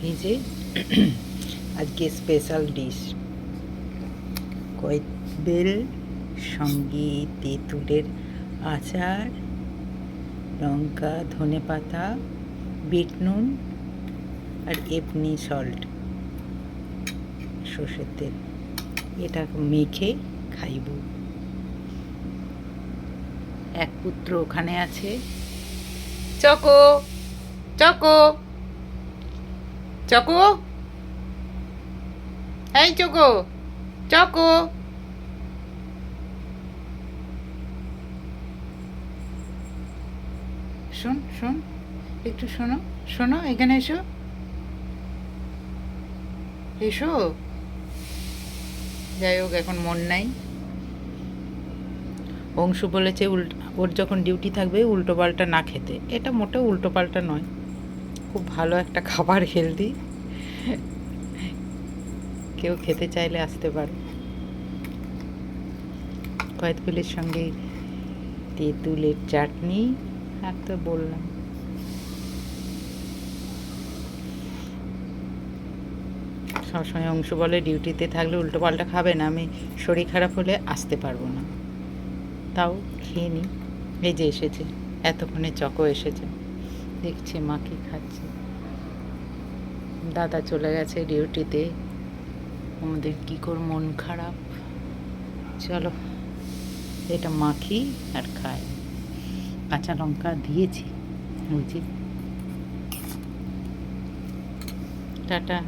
এই যে আজকে স্পেশাল ডিশ কয়েক বেল সঙ্গে তেঁতুলের আচার, লঙ্কা, ধনেপাতা, বিট নুন আর এমনি সল্ট, সর্ষের তেল, এটা মেখে খাইব। এক পুত্র ওখানে আছে। চকো চকো চকো, এই চকো চকো, শোন শোন, একটু শোনো শোনো, এখানে এসো এসো। যাই হোক, এখন মন নাই। অংশু বলেছে ওর যখন ডিউটি থাকবে উল্টো পাল্টা না খেতে। এটা মোটেও উল্টো পাল্টা নয়, খুব ভালো একটা খাবার, হেলদি। কেউ খেতে চাইলে আসতে পারো। কয়েকগুলির সঙ্গে তেঁতুলের চাটনি, আর তো বললাম। সবসময় অংশু বলে ডিউটিতে থাকলে উল্টো পাল্টা খাবে না, আমি শরীর খারাপ হলে আসতে পারবো না। তাও খেয়ে নিই। এই যে এসেছে, এতক্ষণে চকো এসেছে, দেখছি মা কি খাচ্ছে। দাদা চলে গেছে ডিউটিতে, আমাদের কী করে মন খারাপ। চলো এটা মাখি আর খাই। কাঁচা লঙ্কা দিয়েছি, বুঝি। টাটা।